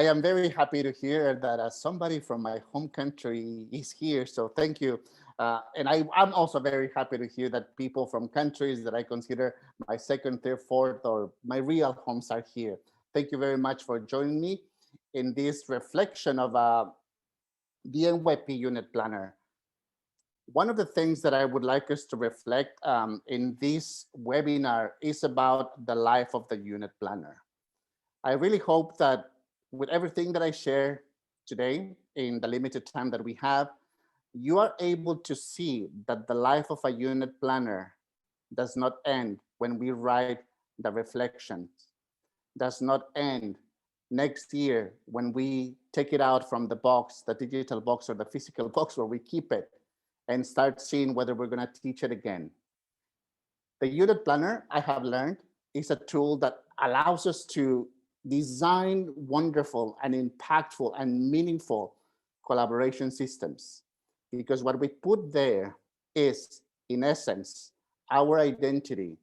I am very happy to hear that somebody from my home country is here. So thank you. I'm also very happy to hear that people from countries that I consider my second, third, fourth, or my real homes are here. Thank you very much for joining me in this reflection of the MYP unit planner. One of the things that I would like us to reflect in this webinar is about the life of the unit planner. I really hope that with everything that I share today in the limited time that we have, you are able to see that the life of a unit planner does not end when we write the reflections, does not end next year when we take it out from the box, the digital box or the physical box where we keep it and start seeing whether we're going to teach it again. The unit planner, I have learned, is a tool that allows us to design wonderful and impactful and meaningful collaboration systems. Because what we put there is, in essence, our identity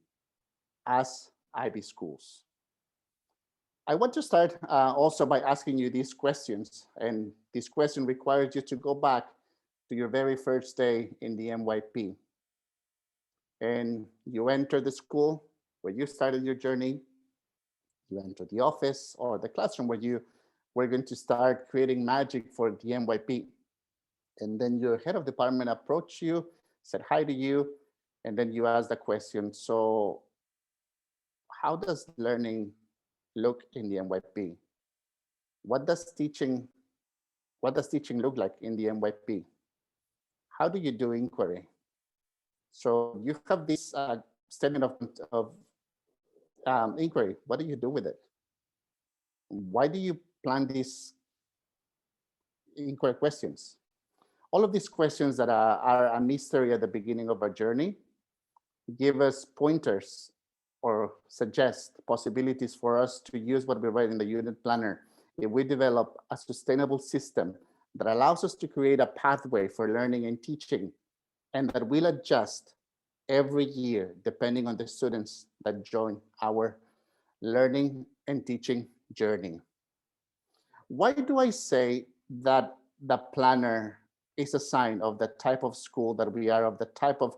as IB schools. I want to start also by asking you these questions. And this question requires you to go back to your very first day in the MYP. And you enter the school where you started your journey. You enter the office or the classroom where you were going to start creating magic for the MYP. And then your head of department approached you, said hi to you, and then you asked the question, so how does learning look in the MYP? What does teaching look like in the MYP? How do you do inquiry? So you have this statement of inquiry. What do you do with it? Why do you plan these inquiry questions? All of these questions that are a mystery at the beginning of our journey give us pointers or suggest possibilities for us to use what we write in the unit planner if we develop a sustainable system that allows us to create a pathway for learning and teaching, and that will adjust every year depending on the students that join our learning and teaching journey. Why do I say that the planner is a sign of the type of school that we are, of the type of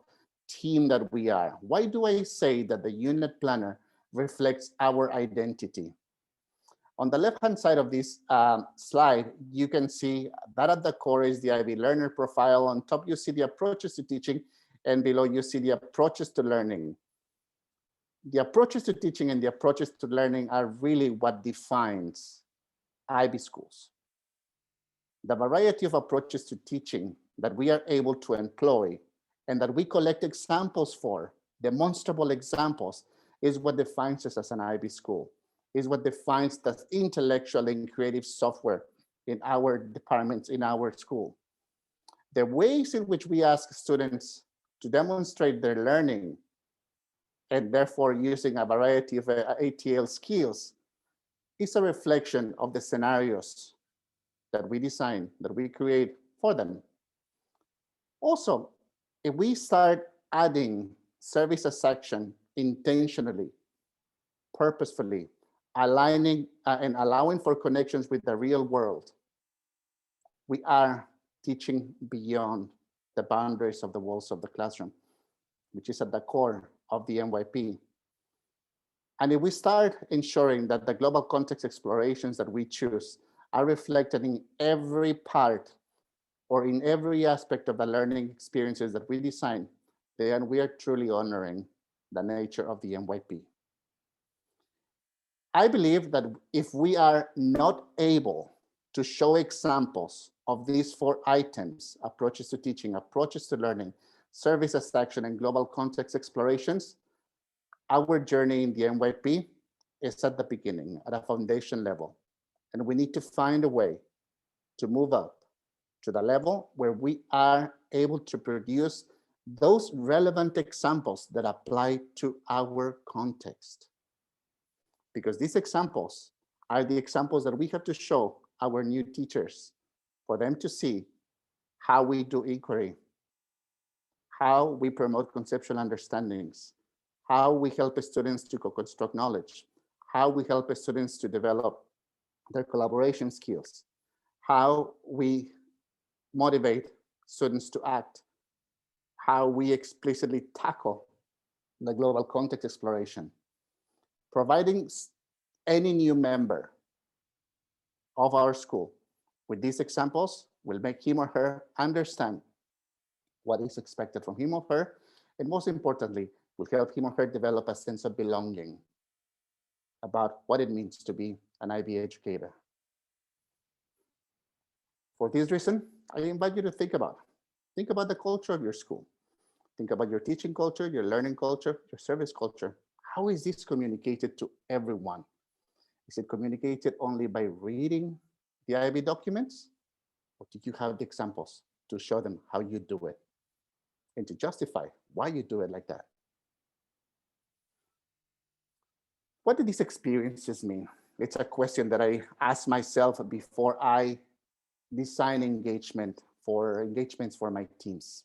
team that we are? Why do I say that the unit planner reflects our identity? On the left-hand side of this slide, you can see that at the core is the IB learner profile. On top, you see the approaches to teaching, and below you see the approaches to learning. The approaches to teaching and the approaches to learning are really what defines IB schools. The variety of approaches to teaching that we are able to employ and that we collect examples for, demonstrable examples, is what defines us as an IB school, is what defines the intellectual and creative software in our departments, in our school. The ways in which we ask students to demonstrate their learning and therefore using a variety of ATL skills is a reflection of the scenarios that we design, that we create for them. Also, if we start adding services section intentionally, purposefully, aligning and allowing for connections with the real world, we are teaching beyond the boundaries of the walls of the classroom, which is at the core of the MYP. And if we start ensuring that the global context explorations that we choose are reflected in every part or in every aspect of the learning experiences that we design, then we are truly honoring the nature of the MYP. I believe that if we are not able to show examples of these 4 items, approaches to teaching, approaches to learning, services action, and global context explorations, our journey in the MYP is at the beginning, at a foundation level. And we need to find a way to move up to the level where we are able to produce those relevant examples that apply to our context. Because these examples are the examples that we have to show our new teachers for them to see how we do inquiry, how we promote conceptual understandings, how we help students to co-construct knowledge, how we help students to develop their collaboration skills, how we motivate students to act, how we explicitly tackle the global context exploration, providing any new member of our school with these examples will make him or her understand what is expected from him or her, and most importantly, will help him or her develop a sense of belonging about what it means to be an IB educator. For this reason, I invite you to think about the culture of your school. Think about your teaching culture, your learning culture, your service culture. How is this communicated to everyone? Is it communicated only by reading the IB documents? Or do you have the examples to show them how you do it and to justify why you do it like that? What do these experiences mean? It's a question that I ask myself before I design engagements for my teams.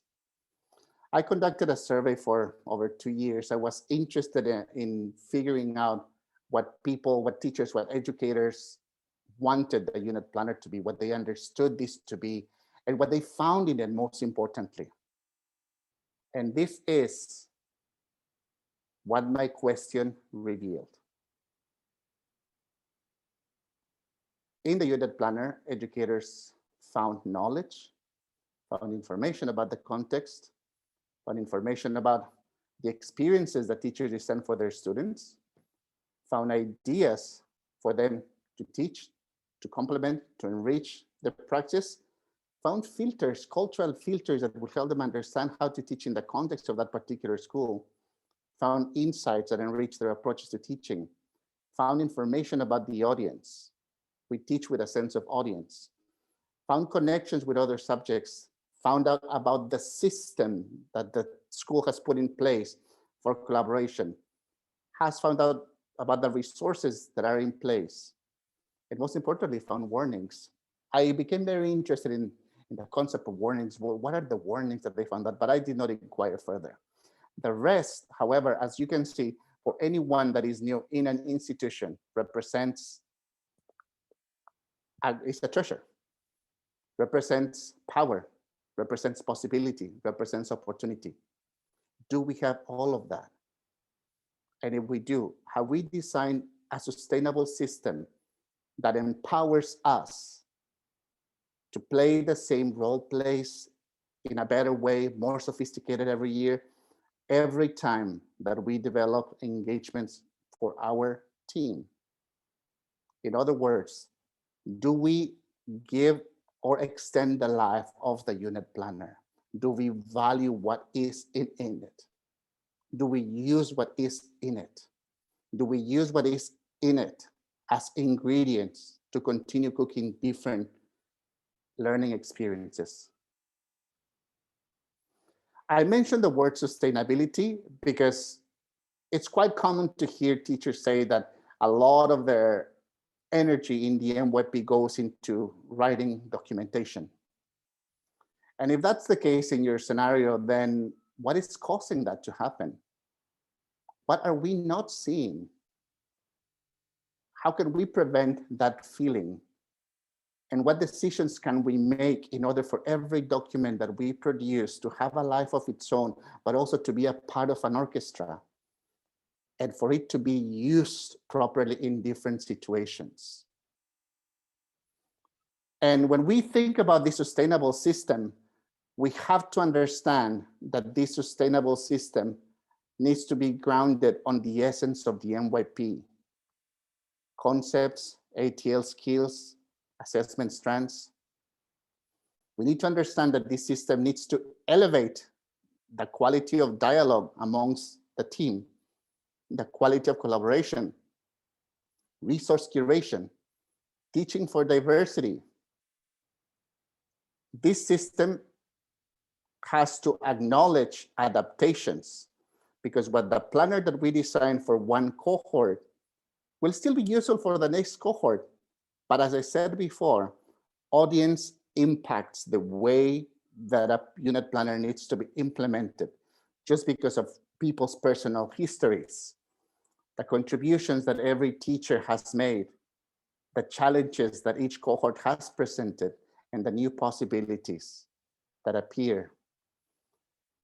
I conducted a survey for over 2 years. I was interested in figuring out what people, what teachers, what educators wanted the unit planner to be, what they understood this to be, and what they found in it most importantly. And this is what my question revealed. In the unit planner, educators found knowledge, found information about the context, found information about the experiences that teachers design for their students, found ideas for them to teach, to complement, to enrich the practice, found filters, cultural filters that would help them understand how to teach in the context of that particular school, found insights that enrich their approaches to teaching, found information about the audience. We teach with a sense of audience, found connections with other subjects, found out about the system that the school has put in place for collaboration, has found out about the resources that are in place, and most importantly, found warnings. I became very interested in the concept of warnings. Well, what are the warnings that they found out? But I did not inquire further. The rest, however, as you can see, for anyone that is new in an institution, represents is a treasure, represents power, represents possibility, represents opportunity. Do we have all of that? And if we do, have we designed a sustainable system that empowers us to play the same role plays in a better way, more sophisticated every year, every time that we develop engagements for our team? In other words, do we give or extend the life of the unit planner? Do we value what is in it? Do we use what is in it? Do we use what is in it as ingredients to continue cooking different learning experiences? I mentioned the word sustainability because it's quite common to hear teachers say that a lot of their energy in the MYP goes into writing documentation. And if that's the case in your scenario, then what is causing that to happen? What are we not seeing? How can we prevent that feeling? And what decisions can we make in order for every document that we produce to have a life of its own, but also to be a part of an orchestra, and for it to be used properly in different situations? And when we think about this sustainable system, we have to understand that this sustainable system needs to be grounded on the essence of the MYP: concepts, ATL skills, assessment strands. We need to understand that this system needs to elevate the quality of dialogue amongst the team, the quality of collaboration, resource curation, teaching for diversity. This system has to acknowledge adaptations, because what the planner that we design for one cohort will still be useful for the next cohort. But as I said before, audience impacts the way that a unit planner needs to be implemented, just because of people's personal histories, the contributions that every teacher has made, the challenges that each cohort has presented, and the new possibilities that appear.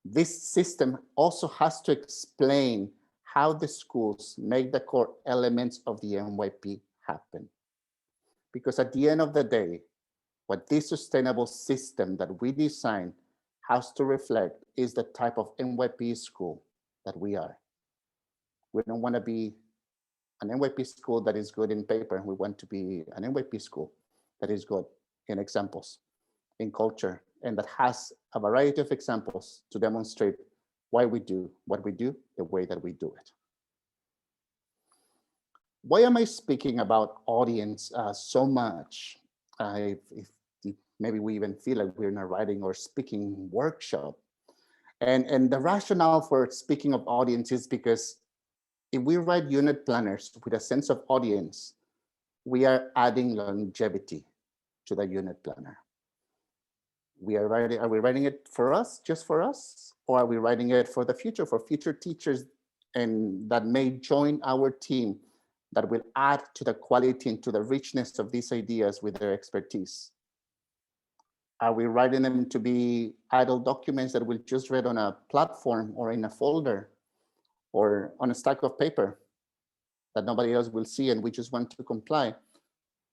This system also has to explain how the schools make the core elements of the MYP happen. Because at the end of the day, what this sustainable system that we design has to reflect is the type of MYP school that we are. We don't want to be an MYP school that is good in paper. We want to be an MYP school that is good in examples, in culture, and that has a variety of examples to demonstrate why we do what we do the way that we do it. Why am I speaking about audience so much? Maybe we even feel like we're in a writing or speaking workshop. And the rationale for speaking of audience is because if we write unit planners with a sense of audience, we are adding longevity to the unit planner. Are we writing it for us, just for us? Or are we writing it for the future, for future teachers and that may join our team that will add to the quality and to the richness of these ideas with their expertise? Are we writing them to be idle documents that we'll just read on a platform or in a folder or on a stack of paper that nobody else will see and we just want to comply?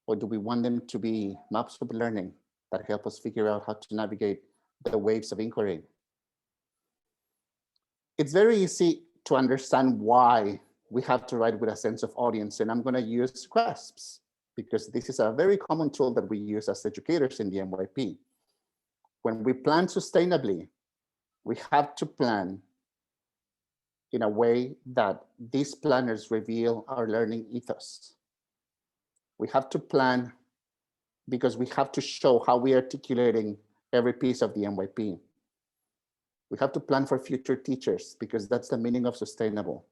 Or do we want them to be maps of learning that help us figure out how to navigate the waves of inquiry? It's very easy to understand why we have to write with a sense of audience, and I'm going to use GRASPs because this is a very common tool that we use as educators in the MYP. When we plan sustainably, we have to plan in a way that these planners reveal our learning ethos. We have to plan because we have to show how we are articulating every piece of the MYP. We have to plan for future teachers because that's the meaning of sustainable.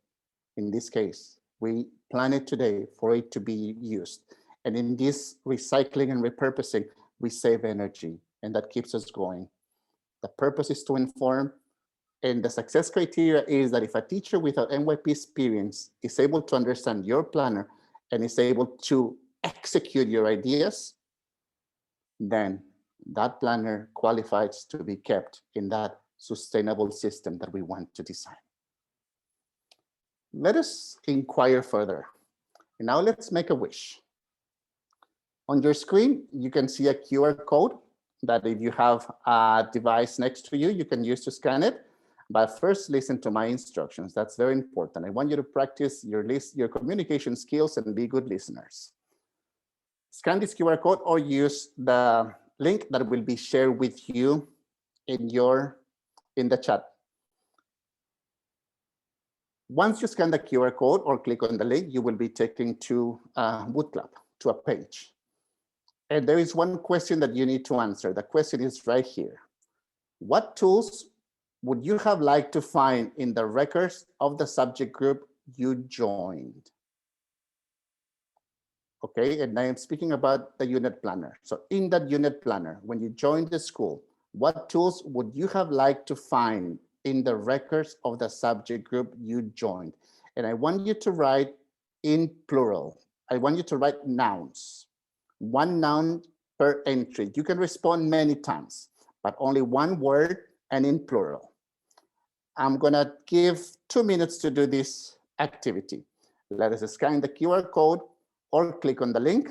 In this case, we plan it today for it to be used. And in this recycling and repurposing, we save energy, and that keeps us going. The purpose is to inform, and the success criteria is that if a teacher without MYP experience is able to understand your planner and is able to execute your ideas, then that planner qualifies to be kept in that sustainable system that we want to design. Let us inquire further. And now let's make a wish. On your screen, you can see a QR code that if you have a device next to you, you can use to scan it. But first, listen to my instructions. That's very important. I want you to practice your communication skills and be good listeners. Scan this QR code or use the link that will be shared with you in the chat. Once you scan the QR code or click on the link, you will be taken to Bootclub, to a page. And there is one question that you need to answer. The question is right here. What tools would you have liked to find in the records of the subject group you joined? Okay, and I am speaking about the unit planner. So in that unit planner, when you joined the school, what tools would you have liked to find in the records of the subject group you joined? And I want you to write in plural. I want you to write nouns. One noun per entry. You can respond many times, but only one word and in plural. I'm gonna give 2 minutes to do this activity. Let us scan the QR code or click on the link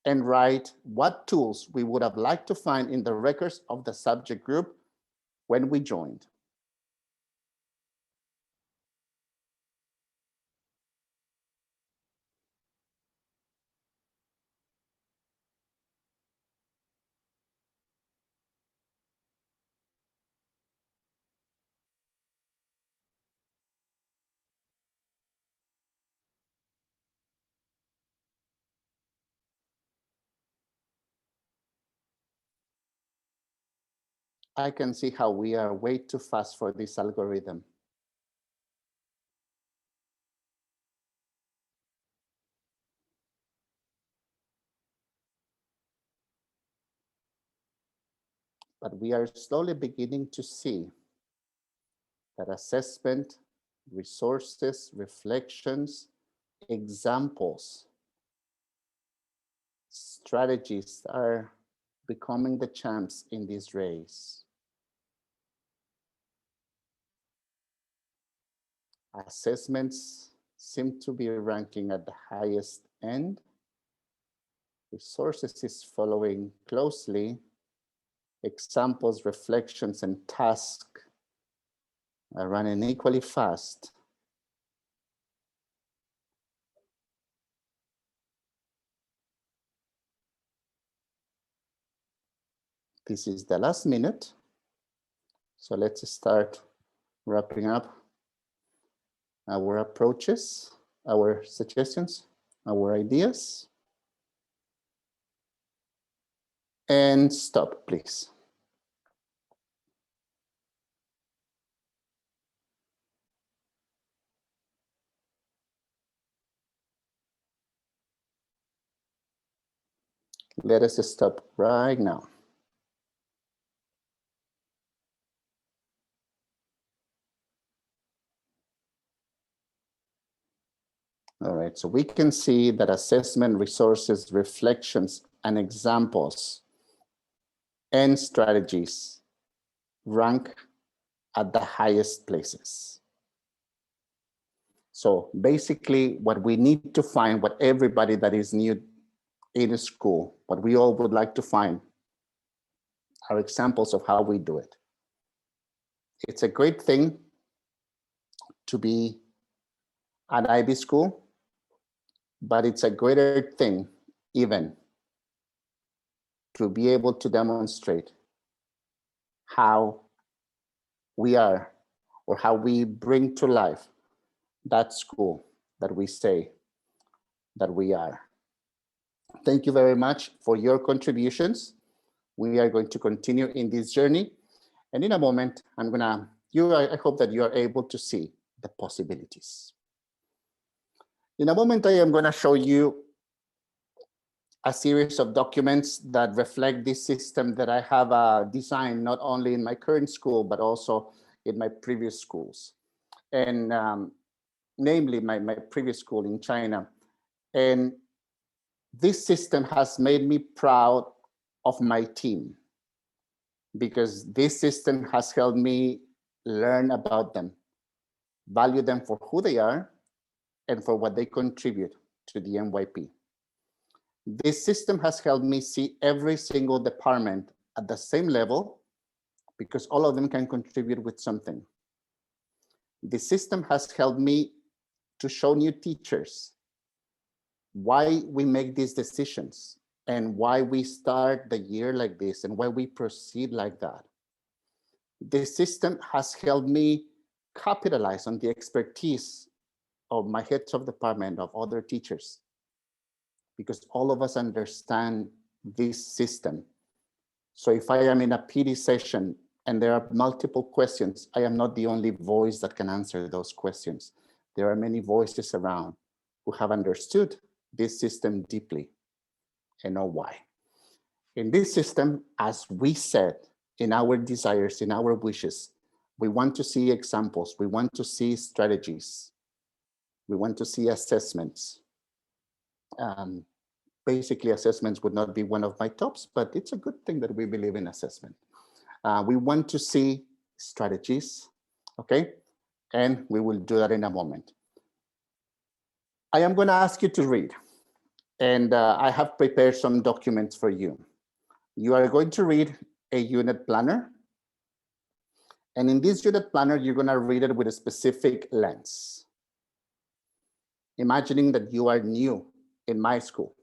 and write what tools we would have liked to find in the records of the subject group when we joined. I can see how we are way too fast for this algorithm. But we are slowly beginning to see that assessment, resources, reflections, examples Strategies are becoming the champs in this race. Assessments seem to be ranking at the highest end. Resources is following closely. Examples, reflections, and tasks are running equally fast. This is the last minute. So let's start wrapping up our approaches, our suggestions, our ideas. And stop, please. Let us stop right now. All right, so we can see that assessment, resources, reflections, and examples and strategies rank at the highest places. So basically what we need to find, what everybody that is new in school, what we all would like to find are examples of how we do it. It's a great thing to be at IB school, but it's a greater thing even to be able to demonstrate how we are or how we bring to life that school that we say that we are. Thank you very much for your contributions. We are going to continue in this journey. And in a moment, I hope that you are able to see the possibilities. In a moment, I am going to show you a series of documents that reflect this system that I have designed not only in my current school, but also in my previous schools. And namely my previous school in China. And this system has made me proud of my team because this system has helped me learn about them, value them for who they are and for what they contribute to the MYP. This system has helped me see every single department at the same level because all of them can contribute with something. The system has helped me to show new teachers why we make these decisions and why we start the year like this and why we proceed like that. The system has helped me capitalize on the expertise of my heads of department, of other teachers, because all of us understand this system. So if I am in a PD session and there are multiple questions, I am not the only voice that can answer those questions. There are many voices around who have understood this system deeply and know why. In this system, as we said, in our desires, in our wishes, we want to see examples, we want to see strategies, we want to see assessments. Basically, assessments would not be one of my tops, but it's a good thing that we believe in assessment. We want to see strategies, okay? And we will do that in a moment. I am going to ask you to read, and I have prepared some documents for you. You are going to read a unit planner, and in this unit planner, you're going to read it with a specific lens. Imagining that you are new in my school.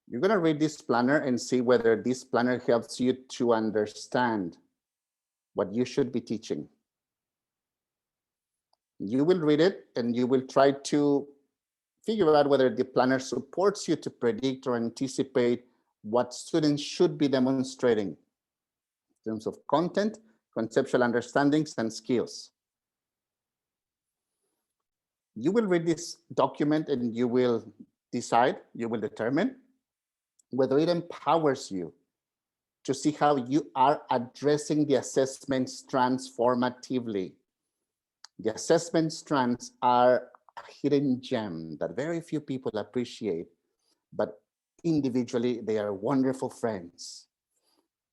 You're going to read this planner and see whether this planner helps you to understand what you should be teaching. You will read it and you will try to figure out whether the planner supports you to predict or anticipate what students should be demonstrating in terms of content, conceptual understandings, and skills. You will read this document and you will decide, you will determine whether it empowers you to see how you are addressing the assessment strands formatively. The assessment strands are a hidden gem that very few people appreciate, but individually, they are wonderful friends.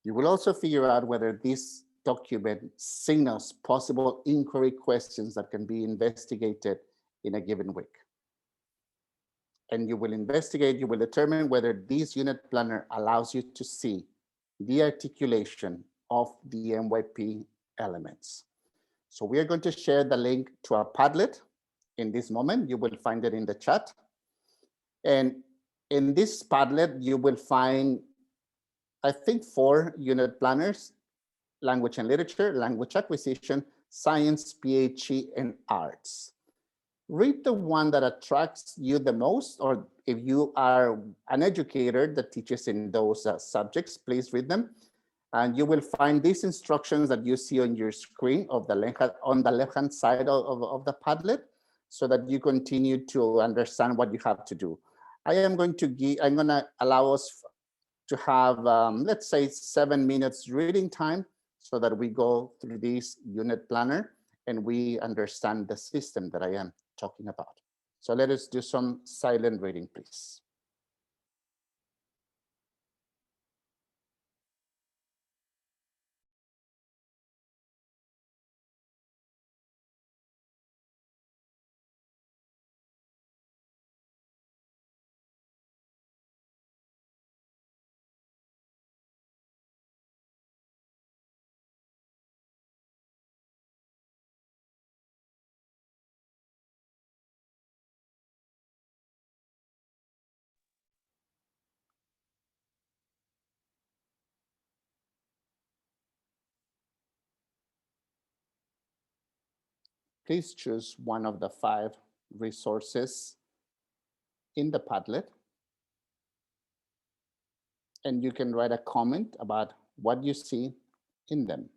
You will also figure out whether this document signals possible inquiry questions that can be investigated in a given week. And you will investigate, you will determine whether this unit planner allows you to see the articulation of the MYP elements. So we are going to share the link to our Padlet in this moment. You will find it in the chat. And in this Padlet, you will find, I think, 4 unit planners: language and literature, language acquisition, science, PHE, and arts. Read the one that attracts you the most, or if you are an educator that teaches in those subjects, please read them. And you will find these instructions that you see on your screen on the left-hand side of the Padlet, so that you continue to understand what you have to do. I'm going to allow us to have, let's say, 7 minutes reading time so that we go through this unit planner and we understand the system that I am talking about. So let us do some silent reading, please. Please choose one of the 5 resources in the Padlet, and you can write a comment about what you see in them.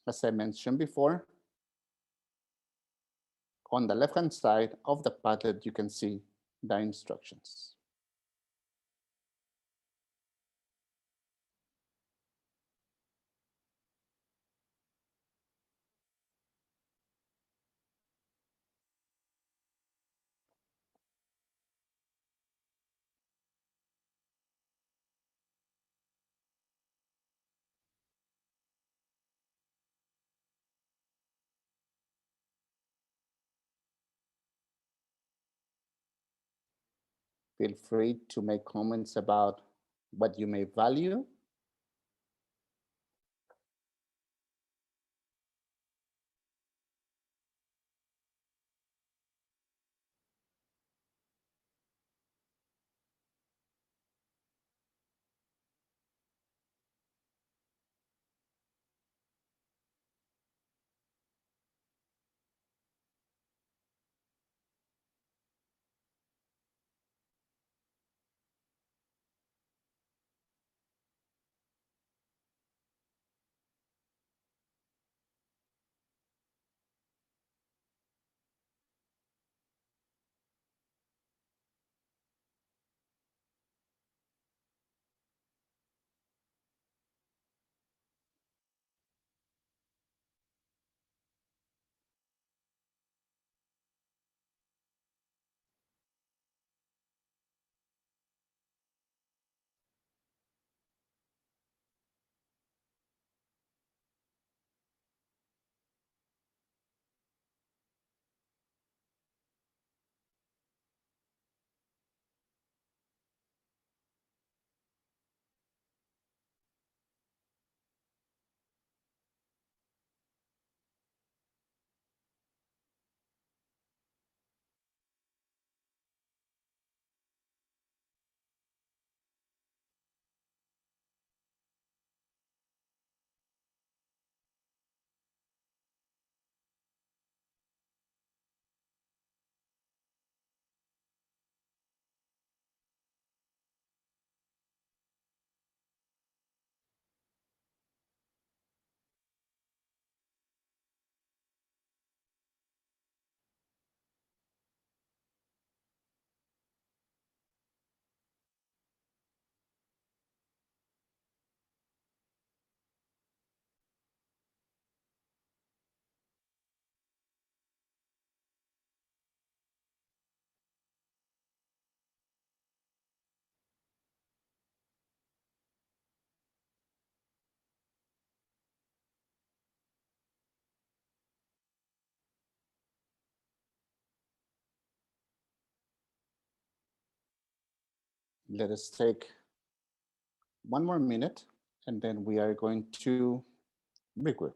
As I mentioned before, on the left-hand side of the Padlet, you can see the instructions. Feel free to make comments about what you may value. Let us take one more minute, and then we are going to regroup.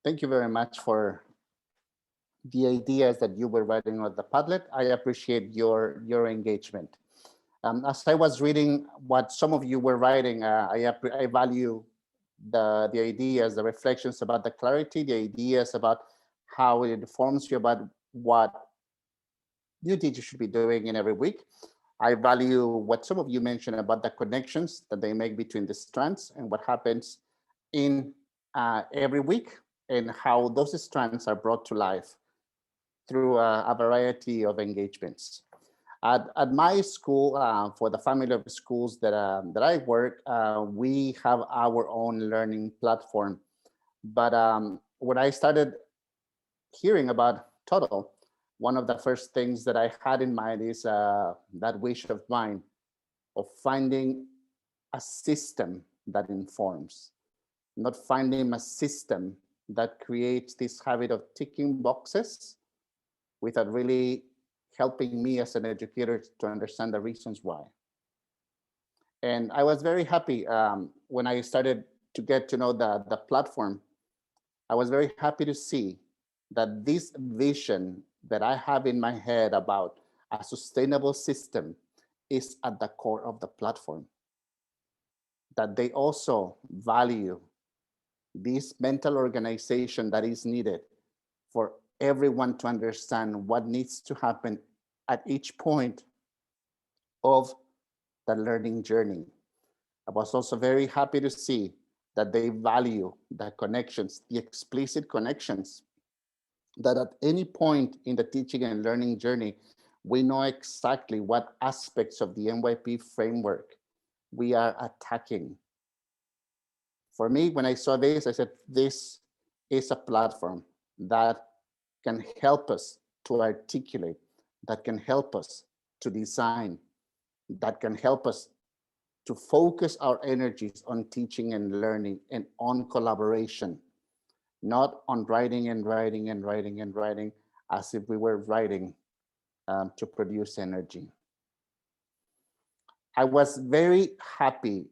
Thank you very much for the ideas that you were writing on the Padlet. I appreciate your engagement. As I was reading what some of you were writing, I value the ideas, the reflections about the clarity, the ideas about how it informs you about what new teachers should be doing in every week. I value what some of you mentioned about the connections that they make between the strands and what happens in every week, and how those strands are brought to life through a variety of engagements. At my school, for the family of schools that I work, we have our own learning platform. But when I started hearing about Toddle, one of the first things that I had in mind is that wish of mine of finding a system that informs, not finding a system that creates this habit of ticking boxes without really helping me as an educator to understand the reasons why. And I was very happy when I started to get to know the platform. I was very happy to see that this vision that I have in my head about a sustainable system is at the core of the platform. That they also value this mental organization that is needed for everyone to understand what needs to happen at each point of the learning journey. I was also very happy to see that they value the connections, the explicit connections, that at any point in the teaching and learning journey, we know exactly what aspects of the MYP framework we are attacking. For me, when I saw this, I said, this is a platform that can help us to articulate, that can help us to design, that can help us to focus our energies on teaching and learning and on collaboration, not on writing and writing and writing and writing as if we were writing to produce energy. I was very happy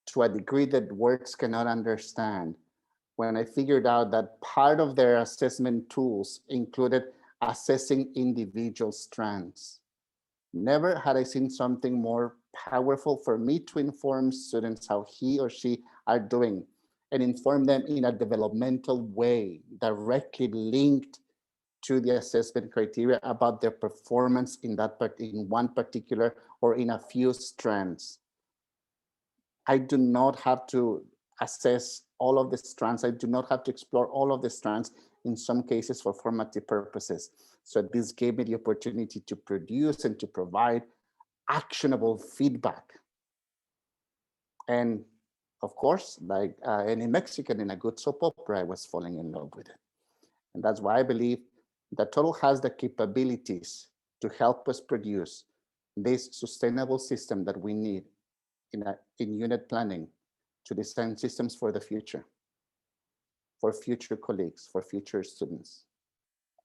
to a degree that words cannot understand when I figured out that part of their assessment tools included assessing individual strands. Never had I seen something more powerful for me to inform students how he or she are doing and inform them in a developmental way, directly linked to the assessment criteria about their performance in one particular or in a few strands. I do not have to assess all of the strands. I do not have to explore all of the strands, in some cases for formative purposes. So this gave me the opportunity to produce and to provide actionable feedback. And of course, like any Mexican in a good soap opera, I was falling in love with it. And that's why I believe that Toddle has the capabilities to help us produce this sustainable system that we need in unit planning to design systems for the future, for future colleagues, for future students,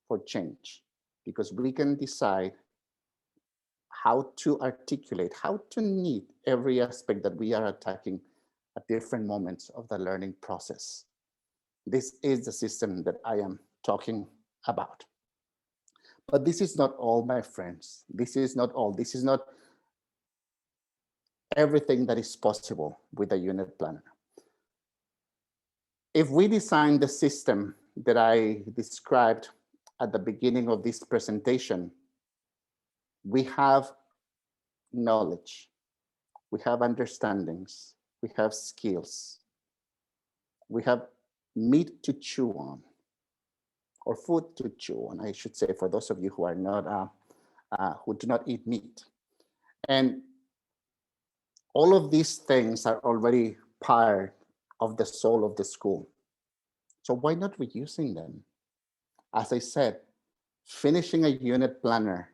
for change, because we can decide how to articulate, how to need every aspect that we are attacking at different moments of the learning process. This is the system that I am talking about. But this is not all, my friends. This is not all. This is not everything that is possible with a unit planner. If we design the system that I described at the beginning of this presentation, we have knowledge, we have understandings, we have skills, we have meat to chew on, or food to chew on, I should say, for those of you who are not, who do not eat meat. And all of these things are already part of the soul of the school. So why not reusing them? As I said, finishing a unit planner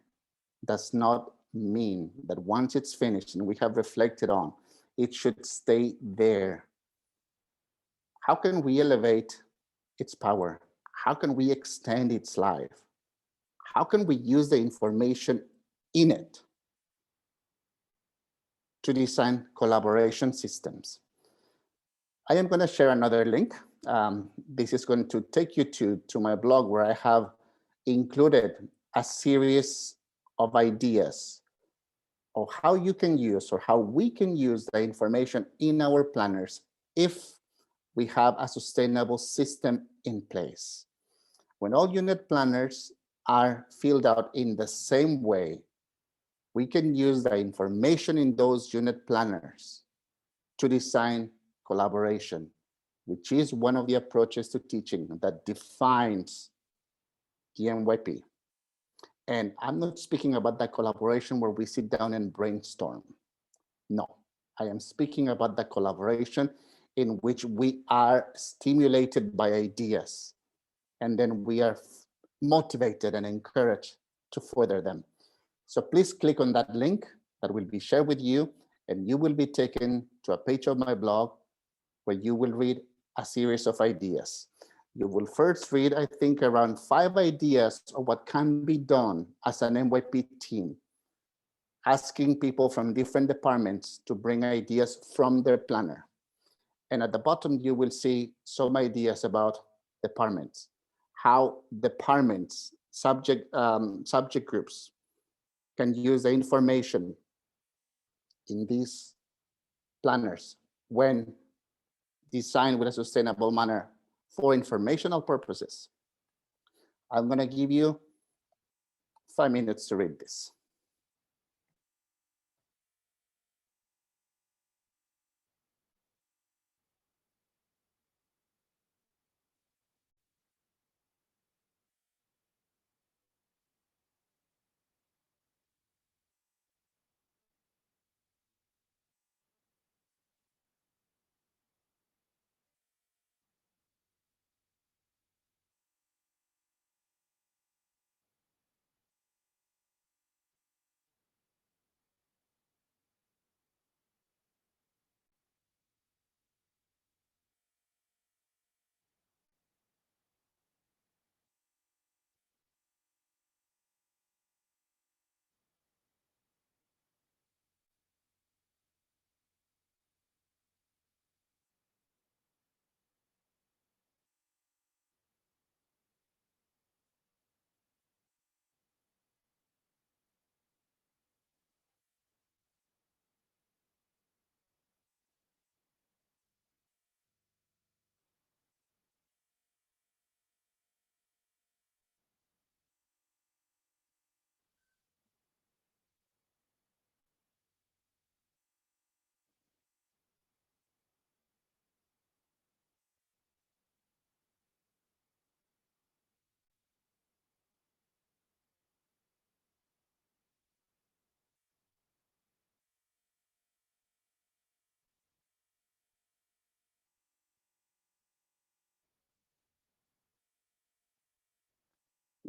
does not mean that once it's finished and we have reflected on, it should stay there. How can we elevate its power? How can we extend its life? How can we use the information in it to design collaboration systems? I am going to share another link. This is going to take you to my blog, where I have included a series of ideas of how you can use, or how we can use, the information in our planners if we have a sustainable system in place. When all unit planners are filled out in the same way, we can use the information in those unit planners to design collaboration, which is one of the approaches to teaching that defines the MYP. And I'm not speaking about that collaboration where we sit down and brainstorm. No, I am speaking about the collaboration in which we are stimulated by ideas, and then we are motivated and encouraged to further them. So please click on that link that will be shared with you, and you will be taken to a page of my blog where you will read a series of ideas. You will first read, I think, around 5 ideas of what can be done as an MYP team, asking people from different departments to bring ideas from their planner. And at the bottom, you will see some ideas about departments, how departments, subject groups can use the information in these planners when designed with a sustainable manner for informational purposes. I'm going to give you 5 minutes to read this.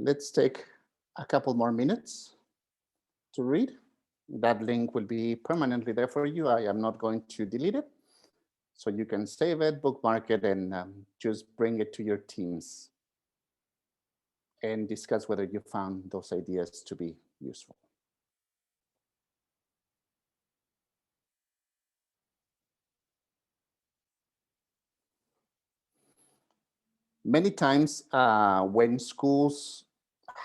Let's take a couple more minutes to read. That link will be permanently there for you. I am not going to delete it. So you can save it, bookmark it, and just bring it to your teams and discuss whether you found those ideas to be useful. Many times when schools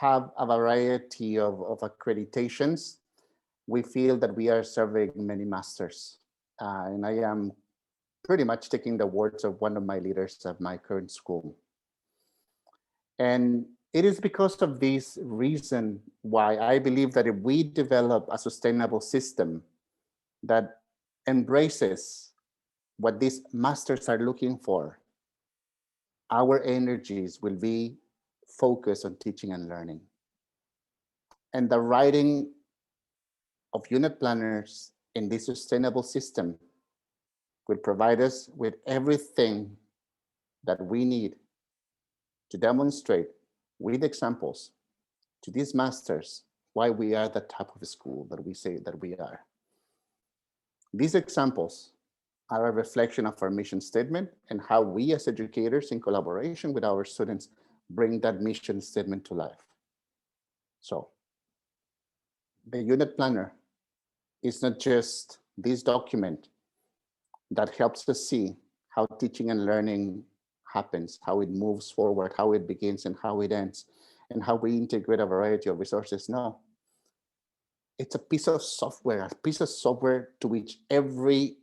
have a variety of accreditations, we feel that we are serving many masters. And I am pretty much taking the words of one of my leaders of my current school. And it is because of this reason why I believe that if we develop a sustainable system that embraces what these masters are looking for, our energies will be focused on teaching and learning. And the writing of unit planners in this sustainable system will provide us with everything that we need to demonstrate with examples to these masters why we are the type of school that we say that we are. These examples are a reflection of our mission statement and how we as educators in collaboration with our students bring that mission statement to life. So the unit planner is not just this document that helps us see how teaching and learning happens, how it moves forward, how it begins and how it ends, and how we integrate a variety of resources. No, it's a piece of software to which every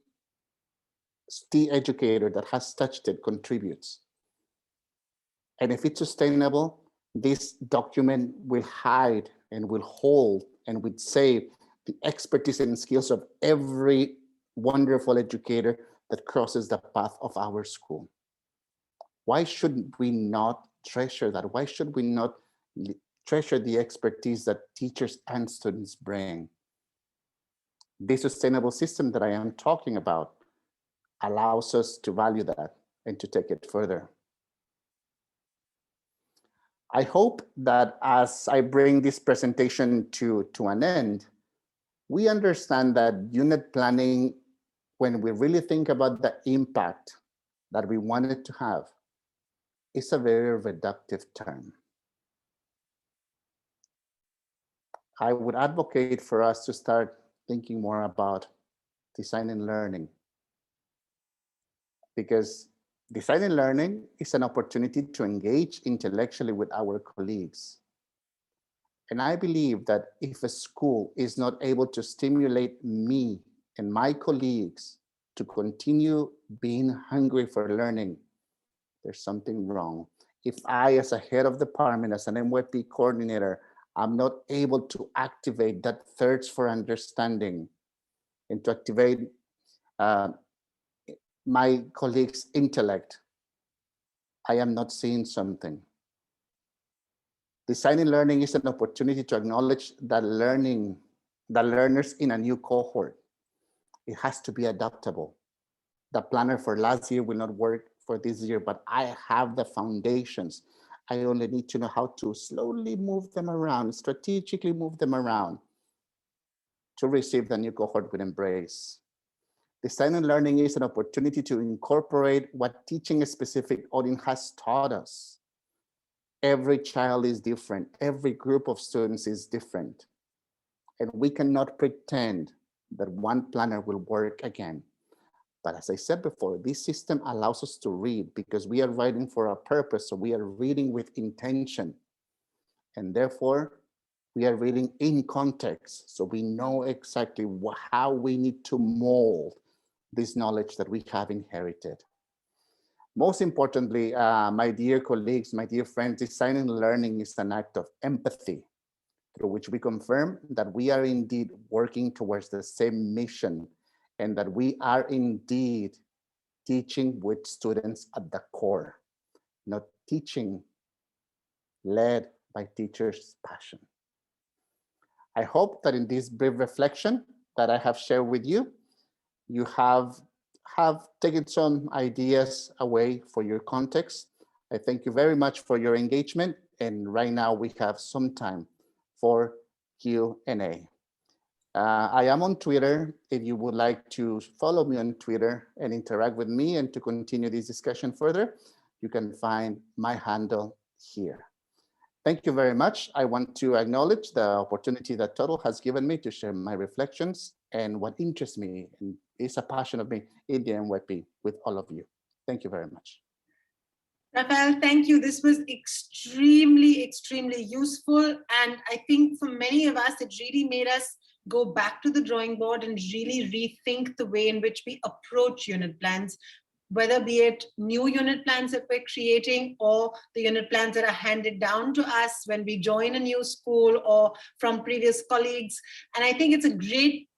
educator that has touched it contributes. And if it's sustainable, this document will hide and will hold and will save the expertise and skills of every wonderful educator that crosses the path of our school. Why should we not treasure that? Why should we not treasure the expertise that teachers and students bring? This sustainable system that I am talking about allows us to value that and to take it further. I hope that as I bring this presentation to an end, we understand that unit planning, when we really think about the impact that we want it to have, is a very reductive term. I would advocate for us to start thinking more about design and learning, because design and learning is an opportunity to engage intellectually with our colleagues. And I believe that if a school is not able to stimulate me and my colleagues to continue being hungry for learning, there's something wrong. If I, as a head of department, as an MYP coordinator, I'm not able to activate that thirst for understanding and to activate my colleagues' intellect, I am not seeing something. Designing learning is an opportunity to acknowledge that learners in a new cohort. It has to be adaptable. The planner for last year will not work for this year, but I have the foundations. I only need to know how to slowly move them around, strategically move them around to receive the new cohort with embrace. Design and learning is an opportunity to incorporate what teaching a specific audience has taught us. Every child is different. Every group of students is different. And we cannot pretend that one planner will work again. But as I said before, this system allows us to read because we are writing for a purpose. So we are reading with intention. And therefore, we are reading in context. So we know exactly how we need to mold this knowledge that we have inherited. Most importantly, my dear colleagues, my dear friends, design and learning is an act of empathy through which we confirm that we are indeed working towards the same mission and that we are indeed teaching with students at the core, not teaching led by teachers' passion. I hope that in this brief reflection that I have shared with you, you have taken some ideas away for your context. I thank you very much for your engagement. And right now we have some time for Q&A. I am on Twitter. If you would like to follow me on Twitter and interact with me and to continue this discussion further, you can find my handle here. Thank you very much. I want to acknowledge the opportunity that Toddle has given me to share my reflections and what interests me and is a passion of me in the MYP with all of you. Thank you very much. Rafael, thank you. This was extremely, extremely useful. And I think for many of us, it really made us go back to the drawing board and really rethink the way in which we approach unit plans, whether be it new unit plans that we're creating or the unit plans that are handed down to us when we join a new school or from previous colleagues. And I think it's a great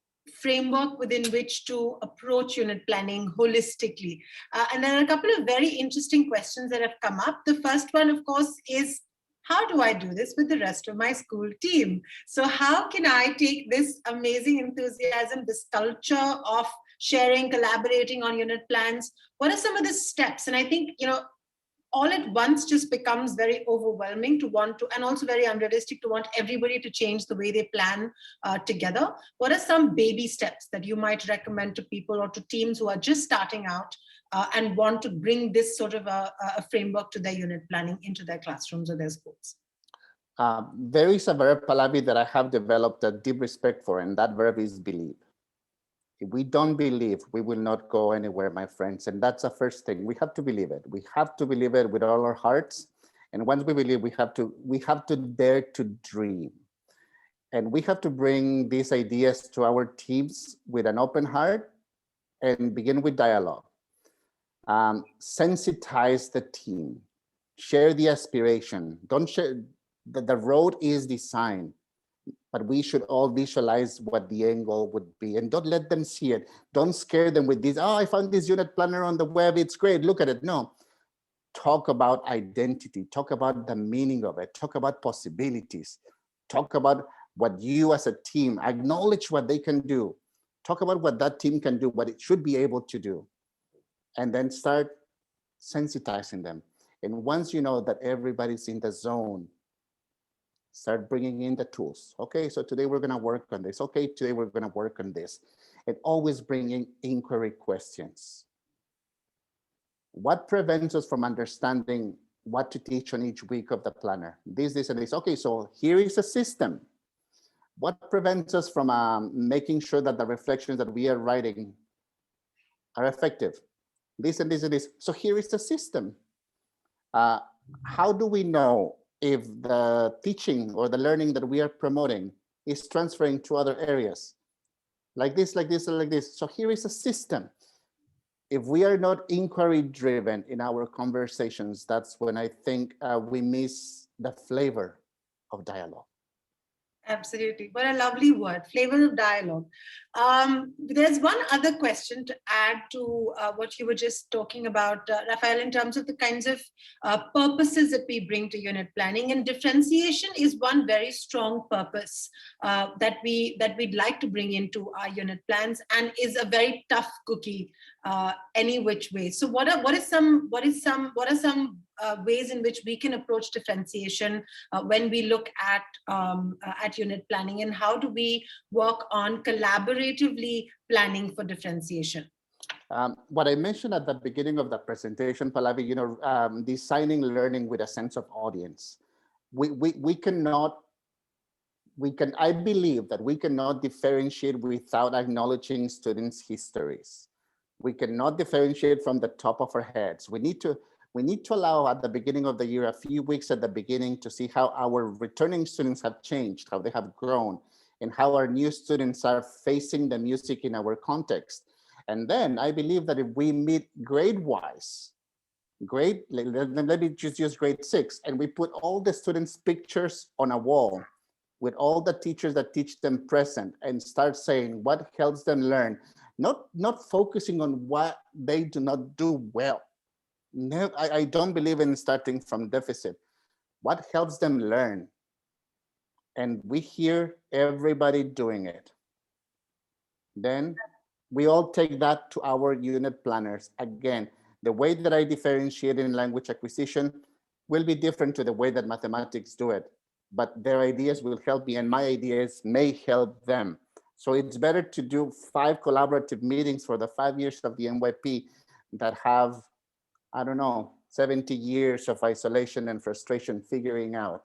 framework within which to approach unit planning holistically. And there are a couple of very interesting questions that have come up. The first one, of course, is how do I do this with the rest of my school team? So how can I take this amazing enthusiasm, this culture of sharing, collaborating on unit plans? What are some of the steps? And I think, all at once just becomes very overwhelming to want to, and also very unrealistic to want everybody to change the way they plan together. What are some baby steps that you might recommend to people or to teams who are just starting out and want to bring this sort of a framework to their unit planning into their classrooms or their schools? There is a verb, Pallavi, that I have developed a deep respect for, and that verb is believe. If we don't believe, we will not go anywhere, my friends. And that's the first thing. We have to believe it. We have to believe it with all our hearts. And once we believe, we have to dare to dream. And we have to bring these ideas to our teams with an open heart and begin with dialogue. Sensitize the team. Share the aspiration. Don't share, the road is designed, but we should all visualize what the end goal would be, and don't let them see it. Don't scare them with this, oh, I found this unit planner on the web, it's great, look at it. No, talk about identity, talk about the meaning of it, talk about possibilities, talk about what you as a team, acknowledge what they can do, talk about what that team can do, what it should be able to do, and then start sensitizing them. And once you know that everybody's in the zone, start bringing in the tools. Okay, so today we're gonna work on this. Okay, today we're gonna work on this. And always bringing inquiry questions. What prevents us from understanding what to teach on each week of the planner? This, and this. Okay, so here is a system. What prevents us from making sure that the reflections that we are writing are effective? This and this and this. So here is the system. How do we know if the teaching or the learning that we are promoting is transferring to other areas? Like this, like this, and like this. So here is a system. If we are not inquiry driven in our conversations, that's when I think we miss the flavor of dialogue. Absolutely. What a lovely word, flavor of dialogue. There's one other question to add to what you were just talking about, Rafael, in terms of the kinds of purposes that we bring to unit planning. And differentiation is one very strong purpose that we'd like to bring into our unit plans, and is a very tough cookie any which way. So what are some ways in which we can approach differentiation when we look at unit planning, and how do we work on collaboratively planning for differentiation? What I mentioned at the beginning of the presentation, Pallavi, designing learning with a sense of audience. I believe that we cannot differentiate without acknowledging students' histories. We cannot differentiate from the top of our heads. We need to allow at the beginning of the year, a few weeks at the beginning, to see how our returning students have changed, how they have grown, and how our new students are facing the music in our context. And then I believe that if we meet grade-wise, let me just use grade 6, and we put all the students' pictures on a wall with all the teachers that teach them present, and start saying what helps them learn, not focusing on what they do not do well. No, I don't believe in starting from deficit. What helps them learn? And we hear everybody doing it. Then we all take that to our unit planners. Again, the way that I differentiate in language acquisition will be different to the way that mathematics do it, but their ideas will help me and my ideas may help them. So it's better to do 5 collaborative meetings for the 5 years of the MYP that have, I don't know, 70 years of isolation and frustration figuring out.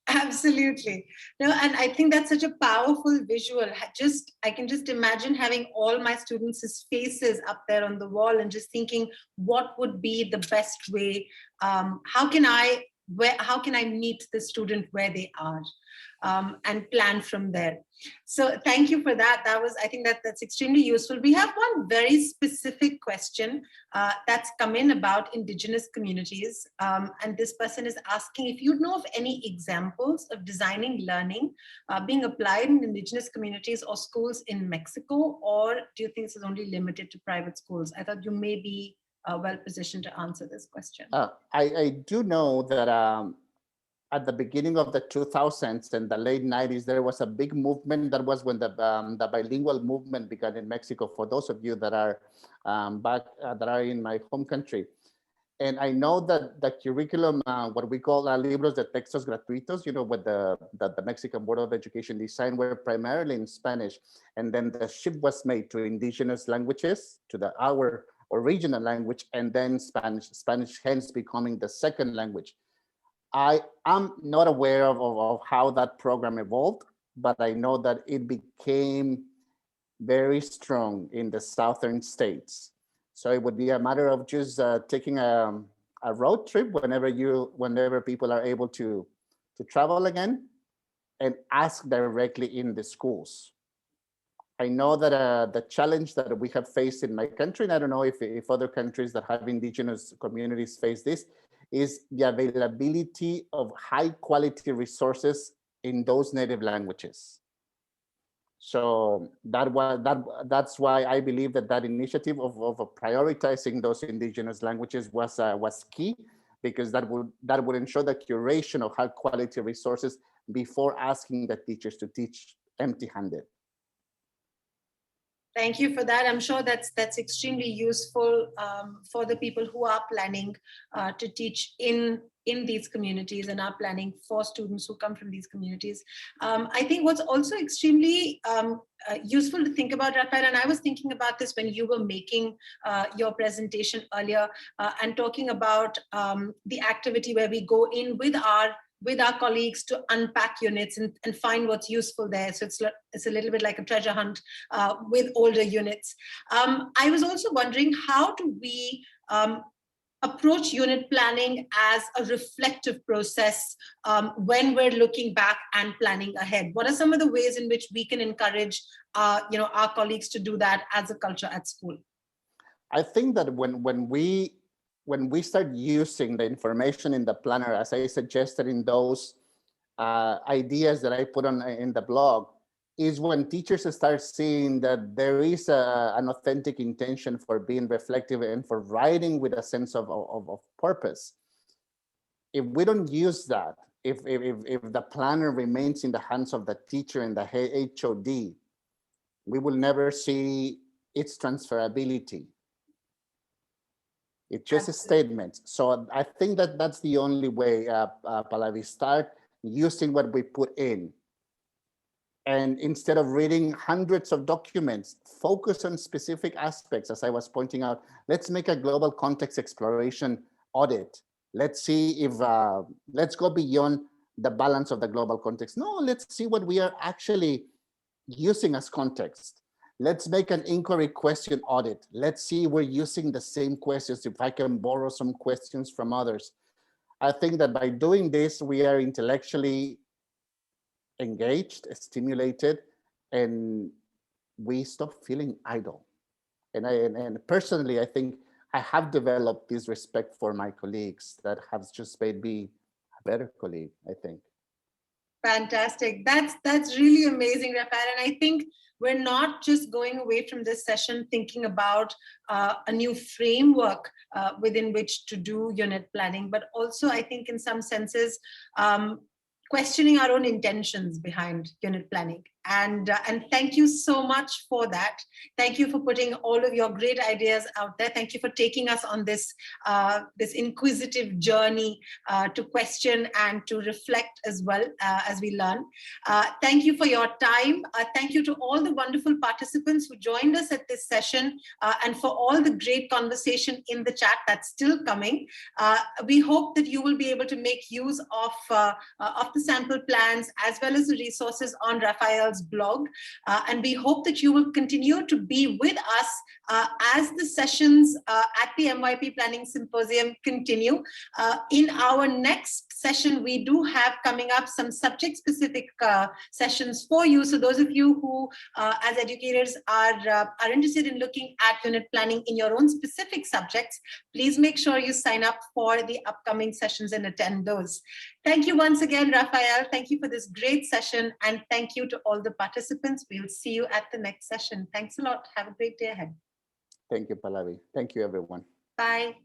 Absolutely. No, and I think that's such a powerful visual. I can just imagine having all my students' faces up there on the wall and just thinking, what would be the best way? How can I meet the student where they are, and plan from there? So thank you for that. I think that's extremely useful. We have one very specific question that's come in about Indigenous communities. And this person is asking if you know of any examples of designing learning being applied in Indigenous communities or schools in Mexico, or do you think this is only limited to private schools? I thought you may be well positioned to answer this question. I do know that at the beginning of the 2000s and the late 90s, there was a big movement. That was when the bilingual movement began in Mexico, for those of you that are that are in my home country. And I know that the curriculum, what we call libros de textos gratuitos, what the Mexican Board of Education designed, were primarily in Spanish. And then the shift was made to indigenous languages, to our original language, and then Spanish hence becoming the second language. I am not aware of how that program evolved, but I know that it became very strong in the southern states. So it would be a matter of just taking a road trip whenever people are able to travel again, and ask directly in the schools. I know that the challenge that we have faced in my country, and I don't know if other countries that have indigenous communities face this, is the availability of high quality resources in those native languages. So that's why I believe that initiative of prioritizing those indigenous languages was key, because that would ensure the curation of high quality resources before asking the teachers to teach empty-handed. Thank you for that. I'm sure that's extremely useful for the people who are planning to teach in these communities and are planning for students who come from these communities. I think what's also extremely useful to think about, Rafael, and I was thinking about this when you were making your presentation earlier and talking about the activity where we go in with our colleagues to unpack units and find what's useful there. So it's a little bit like a treasure hunt with older units. I was also wondering, how do we approach unit planning as a reflective process when we're looking back and planning ahead? What are some of the ways in which we can encourage our colleagues to do that as a culture at school? I think that when we start using the information in the planner, as I suggested in those ideas that I put on in the blog, is when teachers start seeing that there is an authentic intention for being reflective and for writing with a sense of purpose. If we don't use that, if the planner remains in the hands of the teacher and the HOD, we will never see its transferability. It's just a statement. So I think that that's the only way, Pallavi, start using what we put in. And instead of reading hundreds of documents, focus on specific aspects. As I was pointing out, let's make a global context exploration audit. Let's see if, let's go beyond the balance of the global context. No, let's see what we are actually using as context. Let's make an inquiry question audit. Let's see if we're using the same questions, if I can borrow some questions from others. I think that by doing this, we are intellectually engaged, stimulated, and we stop feeling idle. And personally, I think I have developed this respect for my colleagues that has just made me a better colleague, I think. Fantastic. That's really amazing, Rafael. And I think we're not just going away from this session thinking about a new framework within which to do unit planning, but also I think in some senses, questioning our own intentions behind unit planning. And thank you so much for that. Thank you for putting all of your great ideas out there. Thank you for taking us on this inquisitive journey to question and to reflect as well as we learn. Thank you for your time. Thank you to all the wonderful participants who joined us at this session and for all the great conversation in the chat that's still coming. We hope that you will be able to make use of the sample plans as well as the resources on Rafael's blog, and we hope that you will continue to be with us as the sessions at the MYP Planning Symposium continue. In our next session, we do have coming up some subject-specific sessions for you. So those of you who, as educators, are interested in looking at unit planning in your own specific subjects, please make sure you sign up for the upcoming sessions and attend those. Thank you once again, Rafael. Thank you for this great session, and thank you to all the participants. We'll see you at the next session. Thanks a lot. Have a great day ahead. Thank you, Pallavi. Thank you, everyone. Bye.